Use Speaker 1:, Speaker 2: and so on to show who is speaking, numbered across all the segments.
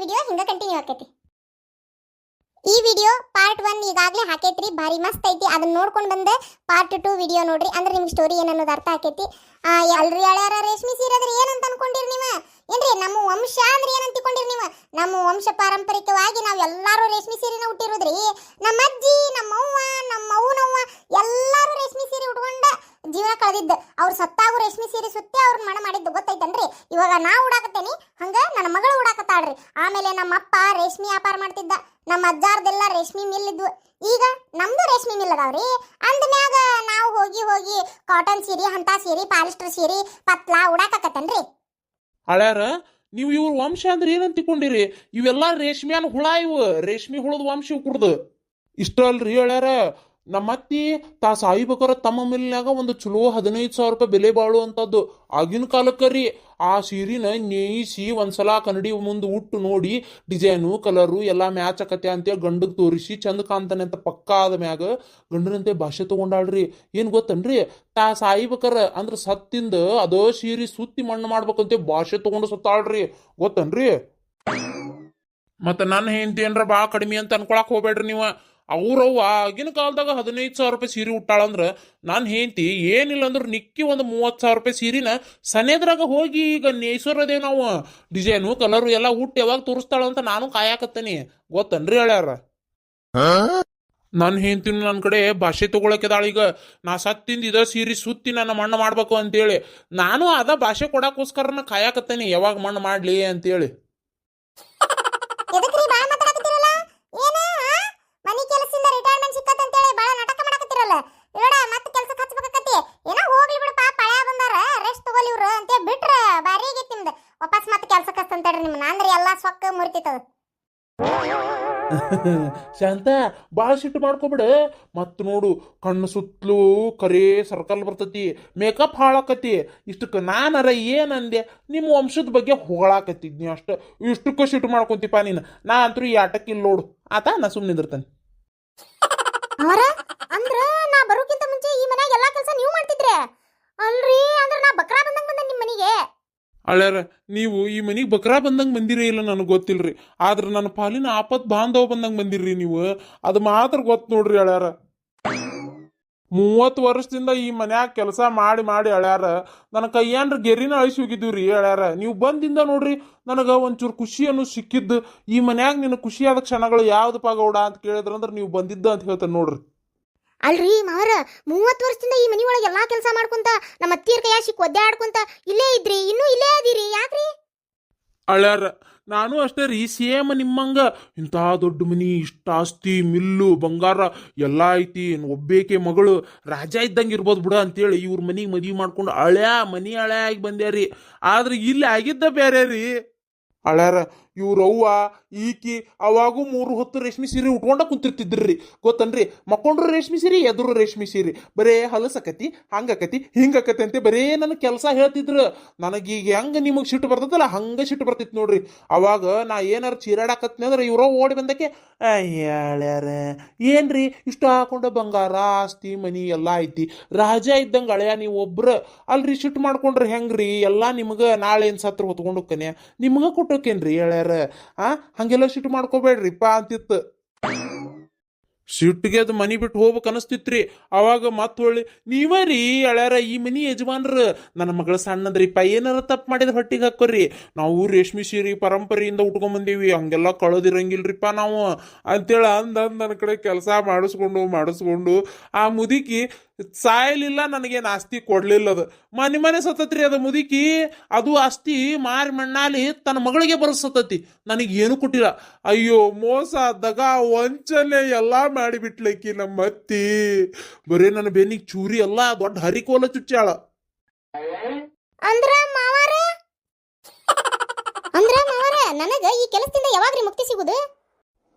Speaker 1: Video ಹಿಂಗ continue ಆಕೈತಿ. ಈ ವಿಡಿಯೋ ಪಾರ್ಟ್ 1 ಈಗಾಗಲೇ ಹಾಕೈತ್ರಿ, ಭಾರಿ ಮಸ್ತ್ ಐತಿ. ಅದನ್ನ ನೋಡ್ಕೊಂಡು ಬಂದ ಪಾರ್ಟ್ 2 ವಿಡಿಯೋ ನೋಡ್ರಿ, ಅಂದ್ರೆ ನಿಮ್ಗೆ ಸ್ಟೋರಿ ಏನನ್ನೋದು ಅರ್ಥ ಆಕೈತಿ. ಅಲ್ರಿ ಯಾಳ್ಯಾರ ರೇಷ್ಮೆ ಸೀರೆ ಅಂದ್ರೆ ಏನಂತ ಅನ್ಕೊಂಡಿರಿ ನೀವು? ಏನ್ರಿ ನಮ್ಮ ವಂಶ ಅಂದ್ರೆ ಏನಂತ ತಿಳ್ಕೊಂಡಿರಿ ನೀವು? ನಮ್ಮ ವಂಶ ಪಾರಂಪರಿಕವಾಗಿ ನಾವ್ ಎಲ್ಲಾರು ರೇಷ್ಮೆ ಸೀರೆನ ಹುಟ್ಟಿರೋದ್ರಿ. ನಮ್ಮ ಅಜ್ಜಿ, ನಮ್ಮ ಅವ್ವ, ನಮ್ಮ ಅವ್ನವ್ವ ಎಲ್ಲಾರು ರೇಷ್ಮೆ ಸೀರೆ ಉಟ್ಕೊಂಡ ಜೀವನ ಕಳೆದಿದ್ದ. ಅವ್ರು ಸತ್ತಾಗೂ ರೇಷ್ಮೆ ಸೀರೆ ಸುತ್ತಿ ಅವ್ರನ್ನ ಮಣ ಮಾಡಿದ್ದು ಗೊತ್ತೈತನ್ರಿ. ಇವಾಗ ನಾ ಉಡಾಕತ್ತೇನಿ, ಹಂಗ ನನ್ನ ಮಗಳು ಉಡಾಕತ್ತಾಳ್ರಿ. ಆಮೇಲೆ ನಮ್ಮ ಅಪ್ಪ ರೇಷ್ಮೆ ವ್ಯಾಪಾರ ಮಾಡ್ತಿದ್ದ. ನಮ್ಮ ಅಜ್ಜಾರ್ದೆಲ್ಲ ರೇಷ್ಮೆ ಮಿಲ್ ಇದ್ವು. ಈಗ ನಮ್ದು ರೇಷ್ಮೆ ಮಿಲ್ ಅದಾವ್ರಿ. ಅಂದ್ಮ್ಯಾಗ ನಾವು ಹೋಗಿ ಹೋಗಿ ಕಾಟನ್ ಸೀರೆ, ಹಂತ ಸೀರೆ, ಪಾಲಿಸ್ಟರ್ ಸೀರೆ, ಪತ್ಲಾ ಉಡಾಕತ್ತೇನ್ರಿ.
Speaker 2: ಹಳ್ಯಾರ ನೀವು ಇವ್ರ ವಂಶ ಅಂದ್ರೆ ಏನಂತ ತಿಳ್ಕೊಂಡಿರಿ? ಇವೆಲ್ಲ ರೇಷ್ಮೆನ ಹುಳ, ಇವು ರೇಷ್ಮೆ ಹುಳದ ವಂಶ ಇವು ಕುಡ್ದು. ಇಷ್ಟ ಅಲ್ರಿ ಹಳ್ಯಾರ, ನಮ್ಮ ಅತ್ತಿ ತಾ ಸಾಯಿಬೇಕಾರ ತಮ್ಮ ಮಿಲ್ನಾಗ ಒಂದು ಚಲೋ 15,000 ರೂಪಾಯಿ ಬೆಲೆ ಬಾಳುವಂಥದ್ದು ಆಗಿನ ಕಾಲಕ್ಕರಿ. ಆ ಸೀರಿನ ನೇಯಿಸಿ ಒಂದ್ಸಲ ಕನ್ನಡಿ ಮುಂದೆ ಉಟ್ಟು ನೋಡಿ ಡಿಸೈನು ಕಲರು ಎಲ್ಲ ಮ್ಯಾಚ್ ಆಕತ್ತೆ ಅಂತೇಳಿ ಗಂಡಗೆ ತೋರಿಸಿ ಚಂದ ಕಾಣ್ತಾನೆ ಅಂತ ಪಕ್ಕ ಆದ ಮ್ಯಾಗ ಗಂಡನಂತೆ ಭಾಷೆ ತಗೊಂಡಾಳ್ರಿ. ಏನು ಗೊತ್ತನ್ರಿ, ತಾ ಸಾಯಿಬೇಕಾರ ಅಂದ್ರೆ ಸತ್ತಿಂದ ಅದೋ ಸೀರೆ ಸುತ್ತಿ ಮಣ್ಣು ಮಾಡ್ಬೇಕಂತ ಭಾಷೆ ತಗೊಂಡು ಸತ್ತಾಳ್ರಿ. ಗೊತ್ತನ್ರಿ? ಮತ್ತೆ ನನ್ನ ಹೆಂಡತಿ ಏನ್ರ ಭಾಳ ಕಡಿಮೆ ಅಂತ ಅನ್ಕೊಳಕ್ ಹೋಗ್ಬೇಡ್ರಿ ನೀವು. ಅವ್ರವ್ವ ಆಗಿನ ಕಾಲದಾಗ 15,000 ರೂಪಾಯಿ ಸೀರೆ ಉಟ್ಟಾಳಂದ್ರೆ ನಾನು ಹೆಂಡತಿ ಏನಿಲ್ಲ ಅಂದ್ರೆ ನಿಕ್ಕಿ ಒಂದು 30,000 ರೂಪಾಯಿ ಸೀರಿನ ಸನೇದ್ರಾಗ ಹೋಗಿ ಈಗ ನೇಯ್ಸೋರದೇ ನಾವು ಡಿಸೈನು ಕಲರು ಎಲ್ಲ ಉಟ್ಟು ಯಾವಾಗ ತೋರಿಸ್ತಾಳಂತ ನಾನು ಕಾಯಕತ್ತೇನಿ. ಗೊತ್ತನ್ರಿ ಹೇಳ್ಯಾರ? ನನ್ನ ಹೆಂಡತಿನ ನನ್ನ ಕಡೆ ಭಾಷೆ ತಗೊಳಕಿದಾಳ. ಈಗ ನಾ ಸತ್ತಿಂದ ಇದ ಸೀರೆ ಸುತ್ತಿ ನನ್ನ ಮಣ್ಣು ಮಾಡ್ಬೇಕು ಅಂತೇಳಿ ನಾನು ಅದ ಭಾಷೆ ಕೊಡಕ್ಕೋಸ್ಕರನ ಕಾಯಕತ್ತೇನಿ, ಯಾವಾಗ ಮಣ್ಣು ಮಾಡ್ಲಿ ಅಂತೇಳಿ.
Speaker 1: ಮನಿ ಕೆಲಸದಿಂದ ರಿಟೈರ್ಮೆಂಟ್ ಸಿಕ್ಕತ್ತಂತೇಳಿ ಬಾಳ ನಾಟಕ ಮಾಡಕತ್ತಿರಲ್ಲ. ಇರೋಡ ಮತ್ತೆ ಕೆಲಸಕ್ಕೆ ಹಚ್ಬೇಕಾಕತಿ. ಏನೋ ಹೋಗ್ಲಿ ಬಿಡಪ್ಪ, ಪಳ್ಯಾ ಬಂದಾರ, ರೆಸ್ಟ್ ತಗೊಲಿ ಇವ್ರು ಅಂತ ಬಿಟ್ರ ಬಾರಿ ಆಗೈತಿ ನಿಮ್ದು. ವಾಪಸ್ ಮತ್ತೆ ಕೆಲಸಕ್ಕೆ ಹಚ್ಚಂತೇಳ್ರಿ ನಿಮ್ಮನ್ನ, ಅಂದ್ರೆ ಎಲ್ಲಾ ಸೊಕ್ಕ ಮುರಿತೈತದ.
Speaker 2: ಶಾಂತ ಭಾಳ ಸಿಟ್ಟು ಮಾಡ್ಕೊಬಿಡ. ಮತ್ ನೋಡು ಕಣ್ಣು ಸುತ್ತಲೂ ಕರೇ ಸರ್ಕಲ್ ಬರ್ತತಿ, ಮೇಕಪ್ ಹಾಳಾಕತಿ. ಇಷ್ಟಕ್ಕೆ ನಾನರ ಏನಂದೆ, ನಿಮ್ಮ ವಂಶದ ಬಗ್ಗೆ ಹೊಗಳಾಕತ್ತಿದ್ನಿ ಅಷ್ಟ. ಇಷ್ಟಕ್ಕೂ ಸಿಟ್ಟು ಮಾಡ್ಕೊಂತಿಪ್ಪ ನೀನು. ನಾ ಅಂತೂ ಈ ಆಟಕ್ಕೆ ಇಲ್ಲಿ ನೋಡು ಆತ, ನಾ ಸುಮ್ಮನೆ ನಿಂದಿರ್ತಾನೆ.
Speaker 1: ಅವರ ಅಂದ್ರ ನಾ ಬರೋಕ್ಕಿಂತ ಮುಂಚೆ ಈ ಮನ್ಯಾಗ ಎಲ್ಲಾ ಕೆಲಸ ನೀವು ಮಾಡ್ತಿದ್ರೆ ಅಲ್ರಿ? ಅಂದ್ರ ನಾ ಬಕ್ರಾ ಬಂದಂಗ ಬಂದ ನಿಮ್ಮ ಮನೆಗೆ.
Speaker 2: ಅಳ್ಯಾರ ನೀವು ಈ ಮನಿಗೆ ಬಕ್ರಾ ಬಂದಂಗೆ ಬಂದಿರೇ ಇಲ್ಲ ನನಗೆ ಗೊತ್ತಿಲ್ರಿ, ಆದ್ರೆ ನನ್ನ ಪಾಲಿನ ಆಪತ್ ಬಾಂಧವ ಬಂದಂಗೆ ಬಂದಿರ್ರಿ ನೀವು. ಅದು ಮಾತ್ರ ಗೊತ್ತು ನೋಡ್ರಿ ಅಳ್ಯಾರ. 30 ವರ್ಷದಿಂದ ಈ ಮನ್ಯಾಗ ಕೆಲಸ ಮಾಡಿ ಮಾಡಿ ಅಳ್ಯಾರ ನನ್ನ ಕೈಯನ್ರ ಗೆರಿನ ಅಳಿಸಿ ಹೋಗಿದ್ದೀವ್ರಿ ಅಳ್ಯಾರ. ನೀವು ಬಂದಿಂದ ನೋಡ್ರಿ ನನಗೆ ಒಂಚೂರು ಖುಷಿಯನ್ನು ಸಿಕ್ಕಿದ್ದು. ಈ ಮನ್ಯಾಗ ನಿನ್ನ ಖುಷಿಯಾದ ಕ್ಷಣಗಳು ಯಾವ್ದಪ್ಪ ಗೌಡ ಅಂತ ಕೇಳಿದ್ರಂದ್ರೆ ನೀವು ಬಂದಿದ್ದ ಅಂತ ಹೇಳ್ತಾನೆ ನೋಡ್ರಿ.
Speaker 1: ಅಲ್ರಿ ಮಾವರ, 30 ವರ್ಷದಿಂದ ಈ ಮನಿ ಒಳಗೆ ಎಲ್ಲಾ ಕೆಲಸ ಮಾಡ್ಕೊಂತ ನಮ್ಮ ಅತ್ತಿಯರ್ ಕೈಯ ಸಿಕ್ ಒದ್ದಾಡ್ಕೊಂತ ಇಲ್ಲೇ ಇದ್ರಿ, ಇನ್ನೂ ಇಲ್ಲೇ ಅದೀರಿ, ಯಾಕ್ರಿ?
Speaker 2: ಅಳ್ಯಾರ ನಾನು ಅಷ್ಟೇ ರೀ, ಸೇಮ್ ನಿಮ್ಮಂಗ ಇಂಥ ದೊಡ್ಡ ಮನಿ, ಇಷ್ಟ ಆಸ್ತಿ, ಮಿಲ್ಲು, ಬಂಗಾರ ಎಲ್ಲ ಐತಿ, ಒಬ್ಬೇಕೆ ಮಗಳು, ರಾಜ ಇದ್ದಂಗೆ ಇರ್ಬೋದು ಬಿಡ ಅಂತೇಳಿ ಇವ್ರ ಮನಿಗೆ ಮದುವೆ ಮಾಡ್ಕೊಂಡು ಮನಿ ಹಳ್ಯಾ ಆಗಿ ಬಂದ್ಯಾರಿ. ಆದ್ರೆ ಇಲ್ಲಿ ಆಗಿದ್ದ ಬೇರೆ ರೀ ಅಳ್ಯಾರ. ಇವ್ರವ್ವ ಈಕಿ ಅವಾಗೂ 3 ಹೊತ್ತು ರೇಷ್ಮೆ ಸೀರೆ ಉಟ್ಕೊಂಡ ಕುಂತಿರ್ತಿದ್ರಿ. ಗೊತ್ತನ್ರಿ? ಮಕ್ಕೊಂಡ್ರು ರೇಷ್ಮೆ ಸೀರೆ, ಎದುರು ರೇಷ್ಮೆ ಸೀರೆ, ಬರೇ ಹಲಸಕತಿ, ಹಂಗಕತಿ, ಹಿಂಗಕತಿ ಅಂತ ಬರೇ ನನ್ನ ಕೆಲಸ ಹೇಳ್ತಿದ್ರು. ನನಗೀಗ ಹೆಂಗ ನಿಮಗೆ ಸಿಟ್ಟು ಬರ್ತದಲ್ಲ ಹಂಗ ಸಿಟ್ಟು ಬರ್ತಿತ್ತು ನೋಡ್ರಿ. ಅವಾಗ ನಾ ಏನಾರು ಚೀರಾಡಕತ್ನಿ ಅಂದ್ರೆ ಇವ್ರವ್ ಓಡಿ ಬಂದಕ್ಕೆ, ಹೇಳ್ಯಾರ ಏನ್ರಿ ಇಷ್ಟು ಹಾಕೊಂಡ ಬಂಗಾರ, ಆಸ್ತಿ, ಮನಿ ಎಲ್ಲ ಐತಿ, ರಾಜ ಇದ್ದಂಗೆ ಅಳ್ಯಾ ನೀವು ಒಬ್ರ ಅಲ್ರಿ. ಸಿಟ್ಟು ಮಾಡ್ಕೊಂಡ್ರಿ ಹೆಂಗ್ರಿ? ಎಲ್ಲ ನಿಮ್ಗೆ ನಾಳೆ ಏನು ಸತ್ರ ಹೊತ್ಕೊಂಡು ಹೋಗ್ಕನೆ, ನಿಮ್ಗೆ ಕೊಟ್ಟೋಕೇನ್ರಿ ಹೇಳ್ಯಾರ? ಹಂಗೆಲ್ಲ ಸಿಟ್ಟು ಮಾಡ್ಕೋಬೇಡ್ರಿಪ್ಪ ಅಂತಿತ್ತು. ಸಿಟ್ಟಿಗೆ ಅದು ಮನಿ ಬಿಟ್ಟು ಹೋಗ್ಬೇಕು ಅನಿಸ್ತಿತ್ರಿ. ಅವಾಗ ಮತ್ ಹೊಳ್ಳಿ ನೀವೇ ರೀ ಅಳ್ಯಾರ ಈ ಮನಿ ಯಜಮಾನ್ರ, ನನ್ನ ಮಗಳ ಸಣ್ಣದ್ರಿಪ್ಪ, ಏನಾರ ತಪ್ಪು ಮಾಡಿದ ಹೊಟ್ಟಿಗೆ ಹಾಕೋರಿ, ನಾವು ರೇಷ್ಮೆ ಸೀರೆ ಪರಂಪರೆಯಿಂದ ಉಟ್ಕೊಂಬಂದೀವಿ, ಹಂಗೆಲ್ಲ ಕಳೋದಿರಂಗಿಲ್ರಿಪ್ಪ ನಾವು ಅಂತೇಳಿ ನನ್ನ ಕಡೆ ಕೆಲಸ ಮಾಡಿಸ್ಕೊಂಡು ಆ ಮುದುಕಿ ಸಾಯಲಿಲ್ಲ, ನನಗೇನು ಆಸ್ತಿ ಕೊಡ್ಲಿಲ್ಲ. ಅದು ಮನೆ ಸತ್ತತ್ರಿ ಅದು ಮುದುಕಿ. ಅದು ಆಸ್ತಿ ಮಾರಿ ಮಣ್ಣಾಲಿ ತನ್ನ ಮಗಳಿಗೆ ಬರಸತ್ತತಿ, ನನಗೇನು ಕೊಟ್ಟಿಲ್ಲ. ಅಯ್ಯೋ ಮೋಸ, ದಗ, ವಂಚನೆ ಎಲ್ಲ ಮಾಡಿಬಿಟ್ಲಕ್ಕಿ ನಮ್ಮ ಅತ್ತಿ. ಬರೀ ನನ್ನ ಬೆನ್ನಿಗೆ ಚೂರಿ ಎಲ್ಲ ದೊಡ್ಡ ಹರಿಕೋಲ ಚುಚ್ಚಾಳ.
Speaker 1: ಅಂದ್ರ ಮಾವಾರ ನನಗ ಈ ಕೆಲಸದಿಂದ ಯಾವಾಗ್ರಿ ಮುಕ್ತಿ ಸಿಗುದು?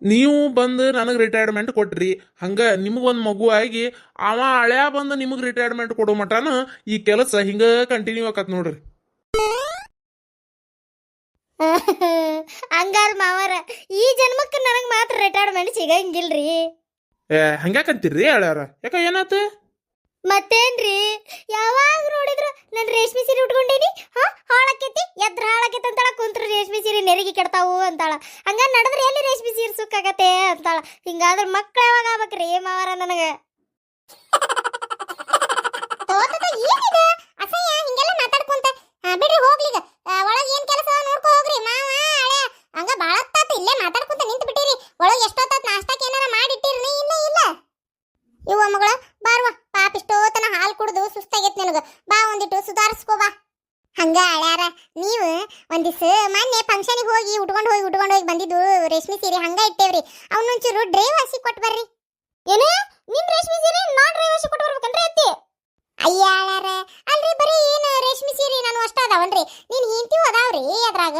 Speaker 2: ನೀವು ಬಂದು ನನಗೆ ರಿಟೈರ್ಮೆಂಟ್ ಕೊಟ್ರಿ, ಹಂಗ ನಿಮಗೊಂದು ಮಗು ಆಗಿ ಅವ ಹಳ್ಯಾ ಬಂದು ನಿಮಗೆ ರಿಟೈರ್ಮೆಂಟ್ ಕೊಡೋ ಮಟನ ಈ ಕೆಲಸ ಹಿಂಗ ಕಂಟಿನ್ಯೂ ಆಕತ್ ನೋಡ್ರಿ.
Speaker 1: ಹಂಗಾರ ಮಾವಾರ ಈ ಜನ್ಮಕ್ಕೆ ನನಗೆ ಮಾತ್ರ ರಿಟೈರ್ಮೆಂಟ್ ಸಿಗಂಗಿಲ್ರಿ.
Speaker 2: ಹಂಗ್ಯಾಕಂತೀರ್ರಿ ಹಳ್ಯಾರ? ಯಾಕ ಏನಾತ?
Speaker 1: ಮತ್ತೇನ್ರಿ, ಯಾವಾಗ ನೋಡಿದ್ರು
Speaker 3: ನಾನು ರೇಷ್ಮೆ ಸೀರೆ ಉಟ್ಕೊಂಡೀನಿ ಹಾಳಾಕೈತಿ ಎದ್ರ ಹಾಳಾಕೈತಿ ಅಂತಾಳ ಕುಂತ್ರ ರೇಷ್ಮೆ ಸೀರೆ ನೆರಿಗೆ ಕೆಡ್ತಾವು ಅಂತಾಳ ಹಂಗ ನಡೆದ್ರೆ ಎಲ್ಲಿ ರೇಷ್ಮೆ ಸೀರೆ ಸುಕ್ಕಾಗತ್ತೆ ಅಂತಾಳ ಹಿಂಗಾದ್ರೆ ಮಕ್ಳು ಯಾವಾಗ ಆಗ್ಬೇಕ್ರಿ ಮಾವರ ನನಗೆ
Speaker 1: ಏನಿದೆ ಅಸಹ್ಯ ಹಿಂಗೆಲ್ಲ ಮಾತಾಡ್ಕೊಂತ ಬಿಡ್ರಿ ಹೋಗ್ಲಿಗ ಒಳಗೆ ಏನ್ ಕೆಲಸ ನೋಡ್ಕೊ ಹೋಗ್ರಿ ಮಾವ ಹಳೆ ಹಂಗ ಬಾಳ ಹೊತ್ತಾತ ಇಲ್ಲೇ ಮಾತಾಡ್ಕೊಂತ ನಿಂತು ಬಿಟ್ಟಿರಿ ಒಳಗೆ ಎಷ್ಟೊತ್ತಾತ ನಾಷ್ಟಕ್ಕೆ ಏನಾರ ಮಾಡಿಟ್ಟಿರ್ನಿ ಇಲ್ಲ ಇಲ್ಲ ಇವ ಮಗಳ ಬಾರ್ವ ಪಾಪ ಇಷ್ಟೋತನ ಹಾಲು ಕುಡ್ದು ಸುಸ್ತಾಗೈತಿ ನಿನಗ ಬಾ ಒಂದಿಟ್ಟು ಸುಧಾರಿಸ್ಕೋ ಬಾ ಹಂಗ ಹಳ್ಯಾರ ನೀವು ಒಂದಿವ್ಸ ಮೊನ್ನೆ ಫಂಕ್ಷನಿಗೆ ಹೋಗಿ ಉಟ್ಕೊಂಡು ಹೋಗಿ ಬಂದಿದ್ದು ರೇಷ್ಮೆ ಸೀರೆ ಹಂಗ ಇಟ್ಟೇವ್ರಿ ಅವನೊಂಚೂರು ಡ್ರೈವ್ ಹಸಿ ಕೊಟ್ಟು ಬರ್ರಿ
Speaker 3: ಏನ ನಿಮ್ ರೇಷ್ಮೆ ಸೀರೆ ನಾನ್ ರೇವಸಿ ಕೊಟ್ಟು ಬರ್ಬೇಕನ್ರಿ ಅತ್ತಿ
Speaker 1: ಅಯ್ಯ ಹಳ್ಯಾರ ಅಲ್ರಿ ಬರೀ ಏನು ರೇಷ್ಮೆ ಸೀರೆ ನಾನು ಅಷ್ಟ ಅದಾವನ್ರಿ ನೀನ್ ಹೆಂಡತಿ ಅದಾವ್ರಿ ಅದ್ರಾಗ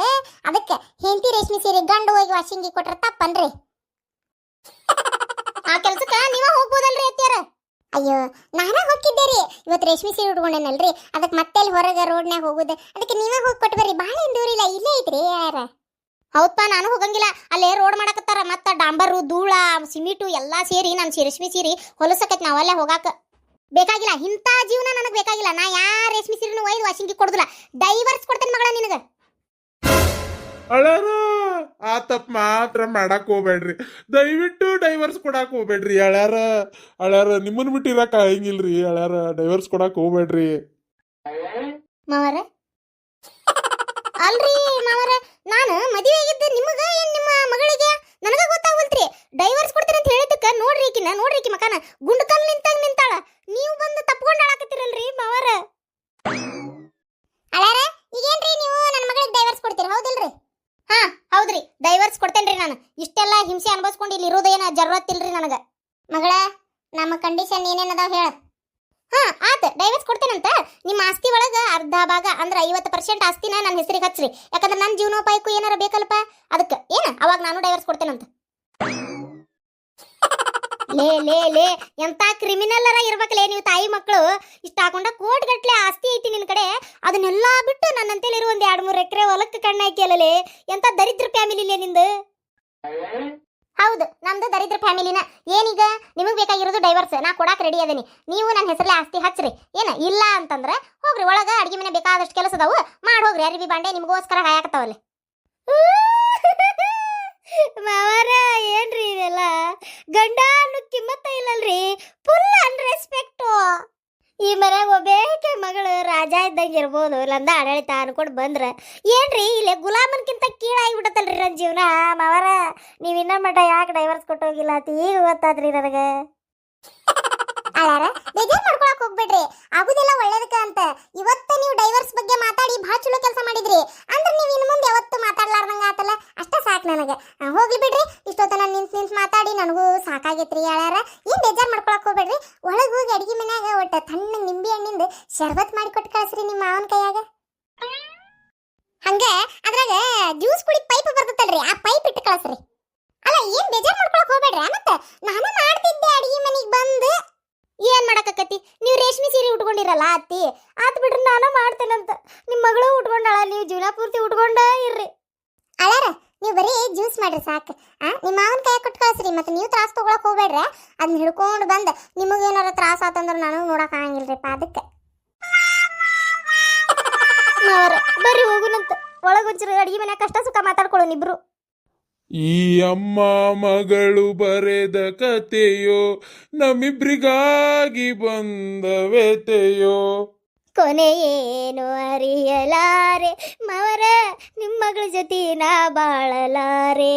Speaker 1: ಅದಕ್ಕೆ ಹೆಂಡತಿ ರೇಷ್ಮೆ ಸೀರೆ ಗಂಡು ಹೋಗಿ ವಾಷಿಂಗಿಗೆ ಕೊಟ್ರ ತಪ್ಪನ್ರಿ
Speaker 3: ಆ ಕೆಲ್ಸಕ್ಕ ನೀವ ಹೋಗ್ಬೋದಲ್ರಿ ಅತ್ತಿಯಾರ
Speaker 1: ಅಯ್ಯೋ ನಾನ ಹೋಗಿದ್ದೆ ರೀ ಇವತ್ತು ರೇಷ್ಮೆ ಸೀರೆ ಉಟ್ಕೊಂಡೇನಲ್ರಿ ಅದಕ್ಕೆ ಮತ್ತೆ ಹೊರಗೆ ರೋಡ್ನ್ಯಾಗ ಹೋಗುದು ಅದಕ್ಕೆ ನೀವೇ ಹೋಗಿ ಕೊಟ್ಟು ಬರ್ರಿ ಭಾಳ ಏನ್ ದೂರ ಇಲ್ಲ ಇಲ್ಲೇ ಐತ್ರಿ ಯಾರ
Speaker 3: ಹೌದಪ್ಪ ನಾನು ಹೋಗಂಗಿಲ್ಲ ಅಲ್ಲೇ ರೋಡ್ ಮಾಡಕತ್ತಾರ ಮತ್ತ ಡಾಂಬರು ಧೂಳ ಸಿಮಿಟು ಎಲ್ಲಾ ಸೇರಿ ನಾನು ರೇಷ್ಮೆ ಸೀರೆ ಹೊಲಸಕತ್ ನಾವಲ್ಲೇ ಹೋಗಾಕ ಬೇಕಾಗಿಲ್ಲ ಇಂಥ ಜೀವನ ನನಗೆ ಬೇಕಾಗಿಲ್ಲ ನಾ ಯಾರ ರೇಷ್ಮೆ ಸೀರೆನೂ ಒಯ್ದು ವಾಷಿಂಗಿ ಕೊಡುದಿಲ್ಲ ಡೈವರ್ಸ್ ಕೊಡ್ತೇನೆ ಮಗಳ ನಿನಗ
Speaker 2: ಅಳಾರ ಆ ತಪ್ಪ ಮಾತ್ರ ಮಾಡಕ್ ಹೋಗ್ಬೇಡ್ರಿ ದಯವಿಟ್ಟು ಡೈವರ್ಸ್ ಕೊಡಾಕ್ ಹೋಗ್ಬೇಡ್ರಿ ಅಳ್ಯಾರ ನಿಮ್ಮನ್ ಬಿಟ್ಟಿರಕ್ ಆಗಂಗಿಲ್ರಿ ಅಳ್ಯಾರ ಡೈವರ್ಸ್ ಕೊಡಾಕ್ ಹೋಗ್ಬೇಡ್ರಿ
Speaker 3: ಮಾವರ ಅಲ್ರಿ ಮಾವರ ನಾನು ಮದುವೆ ಆಗಿದ್ದ ನಿಮಗ ಏನ್ ನಿಮ್ಮ ಮಗಳಿಗೆ ನನಗ ಗೊತ್ತಾಗಲ್ತ್ರಿ ಡೈವರ್ಸ್ ಕೊಡ್ತೀನಿ ಅಂತ ಹೇಳಿದ್ದಕ್ಕ ನೋಡ್ರಿ ಈಕಿ ಮಕಾನ ಗುಂಡ್ಕಲ್ ನಿಂತಾಳ ನೀವು ಬಂದು ತಪ್ಕೊಂಡು ಆಳಾಕತ್ತೀರಲ್ರಿ ಮಾವರ
Speaker 1: ಅಳ್ಯಾರ ಈಗೇನ್ರಿ ನೀವು ನನ್ನ ಮಗಳಿಗೆ ಡೈವರ್ಸ್ ಕೊಡ್ತೀರಿ ಹೌದಿಲ್ರಿ
Speaker 3: ಹಾ ಹೌದ್ರಿ ಡೈವರ್ಸ್ ಕೊಡ್ತೇನ್ರಿ ನಾನು ಇಷ್ಟೆಲ್ಲ ಹಿಂಸೆ ಅನುಭವಿಸ್ಕೊಂಡು ಇಲ್ಲಿ ಇರೋದೇನ ಜरूरत ಇಲ್ರಿ ನನಗ
Speaker 1: ಮಗಳ ನಮ್ಮ ಕಂಡೀಷನ್ ಏನೇನದಾವ ಹೇಳ
Speaker 3: ಹಾ ಆತ ಡೈವರ್ಸ್ ಕೊಡ್ತೇನಂತ ನಿಮ್ಮ ಆಸ್ತಿ ಒಳಗ ಅರ್ಧ ಭಾಗ ಅಂದ್ರ 50% ಆಸ್ತಿನ ನನ್ನ ಹೆಸರಿಗೆ ಹಚ್ಚ್ರಿ ಯಾಕಂದ್ರೆ ನನ್ನ ಜೀವನೋಪಾಯಕ್ಕೂ ಏನಾರ ಬೇಕಲ್ಪ ಅದಕ್ಕೆ ಏನ ಅವಾಗ ನಾನು ಡೈವರ್ಸ್ ಕೊಡ್ತೇನಂತ ಲೇ ಎಂತ ಕ್ರಿಮಿನಲ್ಲರ ಇರ್ಬೇಕಲೇ ನೀವು ತಾಯಿ ಮಕ್ಕಳು ಇಷ್ಟ ಹಾಕೊಂಡ ಕೋಟ್ ಗಟ್ಲೆ ಆಸ್ತಿ ಐತಿ ನಿನ್ ಕಡೆ ಅದನ್ನೆಲ್ಲಾ ಬಿಟ್ಟು ನನ್ನಂತೇಲಿರೋ ಒಂದ್ 2-3 ಎಕರೆ ಹೊಲಕ್ಕೆ ಕಣ್ಣ ಹಾಕಿಯಲ್ಲೇ ಎಂತ ದರಿದ್ರ ಫ್ಯಾಮಿಲಿ ಇಲ್ಲೇ ನಿಂದು ಹೌದು ನಮ್ದು ದರಿದ್ರ ಫ್ಯಾಮಿಲಿನ ಏನೀಗ ನಿಮಗೆ ಬೇಕಾಗಿರೋದು ಡೈವರ್ಸ್ ನಾ ಕೊಡಾಕ್ ರೆಡಿ ಅದೀನಿ ನೀವು ನನ್ನ ಹೆಸರಲ್ಲೇ ಆಸ್ತಿ ಹಚ್ಚ್ರಿ ಏನ ಇಲ್ಲ ಅಂತಂದ್ರೆ ಹೋಗ್ರಿ ಒಳಗ ಅಡಿಗೆ ಮನೆ ಬೇಕಾದಷ್ಟು ಕೆಲಸ ಅದಾವು ಮಾಡಿ ಹೋಗ್ರಿ ಅರಿವಿ ಬಾಂಡೆ ನಿಮಗೋಸ್ಕರ ಹಾಯಾಕತ್ತಾವಲ್ಲಿ ಮಾವಾರ ಏನ್ರಿ ಇದೆಲ್ಲ ಗಂಡ ಅನ್ನೋ ಕಿಮ್ಮತ್ತ ಇಲ್ಲಲ್ರಿ ಫುಲ್ ಅನ್ರೆಸ್ಪೆಕ್ಟು ಈ ಮನೆಗೆ ಒಬ್ಬೇಕೆ ಮಗಳು ರಾಜ ಇದ್ದಂಗೆ ಇರ್ಬೋದು ಇಲ್ಲಂದ ಆಡಳಿತ ಅನ್ಕೊಂಡು ಬಂದ್ರ ಏನ್ರಿ ಇಲ್ಲೇ ಗುಲಾಮನ್ಕಿಂತ ಕೀಳಾಗಿಬಿಡತ್ತಲ್ರಿ ನನ್ನ ಜೀವನ ಮಾವಾರ ನೀವು ಇನ್ನೂ ಮಟ್ಟ ಯಾಕೆ ಡೈವರ್ಸ್ ಕೊಟ್ಟೋಗಿಲ್ಲ ಅಂತ ಈಗ ಗೊತ್ತಾದ್ರಿ ನನಗೆ
Speaker 1: ಅಳ್ಯಾರ ಬೇಜಾರ್ ಮಾಡ್ಕೊಳಕ್ ಹೋಗ್ಬೇಡ್ರಿ ಆಗುದಿಲ್ಲ ಒಳ್ಳೇದಕ್ಕ ಅಂತ ಇವತ್ತು ನೀವು ಡೈವರ್ಸ್ ಬಗ್ಗೆ ಮಾತಾಡಿ ಭಾಳ ಚಲೋ ಕೆಲಸ ಮಾಡಿದ್ರಿ ಅಂದ್ರೆ ನೀವು ಇನ್ನು ಮುಂದೆ ಯಾವತ್ತು ಮಾತಾಡ್ಲಾರ್ದಂಗ ಆತಲ್ಲ ಅಷ್ಟ ಸಾಕು ನನಗೆ ಹೋಗ್ಲಿ ಬಿಡ್ರಿ ಇಷ್ಟೊತ್ತನ ನಿಂತ್ ಮಾತಾಡಿ ನನಗೂ ಸಾಕಾಗೈತ್ರಿ ಅಳ್ಯಾರ ಏನ್ ಬೇಜಾರ್ ಮಾಡ್ಕೊಳಕ್ ಹೋಗ್ಬೇಡ್ರಿ ಒಳಗೆ ಹೋಗಿ ಅಡಿಗೆ ಮನ್ಯಾಗ ಒಟ್ಟ ತಣ್ಣ ನಿಂಬೆ ಹಣ್ಣಿಂದ ಶರ್ಬತ್ ಮಾಡಿ ಕೊಟ್ಟು ಕಳ್ಸ್ರಿ ನಿಮ್ಮ ಮಾವನ ಕೈಯಾಗ ಹಂಗ ಅದ್ರಾಗ ಜ್ಯೂಸ್ ಕುಡಿ ಪೈಪ್ ಬರ್ತೈತಲ್ರಿ ಆ ಪೈಪ್ ಇಟ್ಟು ಕಳ್ಸ್ರಿ ಅಲ್ಲ ಏನ್ ಬೇಜಾರ್ ಮಾಡ್ಕೊಳಕ್ ಹೋಗ್ಬೇಡ್ರಿ ಮತ್ತೆ ನಾನು ಮಾಡ್ತಿದ್ದೆ ಅಡಿಗೆ ಮನೆಗೆ ಬಂದು
Speaker 3: ಏನ್ ಮಾಡಕತ್ತಿ ನೀವು ರೇಷ್ಮೆ ಸೀರೆ ಉಟ್ಕೊಂಡಿರಲ್ಲ ಅತ್ತಿ ಆತ್ ಬಿಡ್ರಿ ನಾನು ಮಾಡ್ತೇನಂತ ನಿಮ್ಮ ಮಗಳು ಉಟ್ಕೊಂಡಾಳ ನೀವು ಜೀವನ ಪೂರ್ತಿ ಉಟ್ಕೊಂಡ ಇರ್ರಿ
Speaker 1: ಅಳಾರ ನೀವು ಬರೀ ಜ್ಯೂಸ್ ಮಾಡ್ರಿ ಸಾಕು ನಿಮ್ಮ ಮಾವನ ಕೈ ಕೊಟ್ಟು ಕಳ್ಸ್ರಿ ಮತ್ತೆ ನೀವು ತ್ರಾಸ ತಗೊಳಕ್ ಹೋಗ್ಬೇಡ್ರಿ ಅದನ್ನ ಹಿಡ್ಕೊಂಡು ಬಂದು ನಿಮಗೇನಾರ ತ್ರಾಸ ಆತಂದ್ರೆ ನನಗೆ ನೋಡಕ್ ಆಗಂಗಿಲ್ರಿಪ್ಪ ಅದಕ್ಕೆ
Speaker 3: ಬರ್ರಿ ಹೋಗುನಂತ ಒಳಗೊಂಚರು ಅಡಿಗೆ ಮನೆ ಕಷ್ಟ ಸುಖ ಮಾತಾಡ್ಕೊಳ್ಳೋಣ ಇಬ್ರು
Speaker 2: ಈ ಅಮ್ಮ ಮಗಳು ಬರೆದ ಕತೆಯೋ ನಮ್ಮಿಬ್ರಿಗಾಗಿ ಬಂದ ವ್ಯತೆಯೋ
Speaker 3: ಕೊನೆ ಏನು ಅರಿಯಲಾರೆ ಮವರ ನಿಮ್ಮ ಮಗಳ ಜೊತೆ ನಾ ಬಾಳಲಾರೆ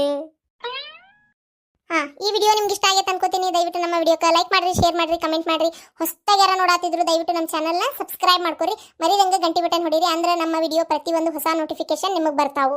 Speaker 1: ಈ ವಿಡಿಯೋ ನಿಮ್ಗೆ ಇಷ್ಟ ಆಗೈತೆ ಅನ್ಕೋತೀನಿ ದಯವಿಟ್ಟು ನಮ್ಮ ವಿಡಿಯೋಕ್ಕೆ ಲೈಕ್ ಮಾಡ್ರಿ ಶೇರ್ ಮಾಡ್ರಿ ಕಮೆಂಟ್ ಮಾಡ್ರಿ ಹೊಸದಾಗಿ ಯಾರು ನೋಡಾತಿದ್ರು ದಯವಿಟ್ಟು ನಮ್ಮ ಚಾನಲ್ನ ಸಬ್ಸ್ಕ್ರೈಬ್ ಮಾಡ್ಕೊರಿ ಮರಿದಂಗೆ ಗಂಟೆ ಬಟನ್ ಹೊಡೀರಿ ಅಂದ್ರೆ ನಮ್ಮ ವಿಡಿಯೋ ಪ್ರತಿಯೊಂದು ಹೊಸ ನೋಟಿಫಿಕೇಶನ್ ನಿಮಗೆ ಬರ್ತಾವು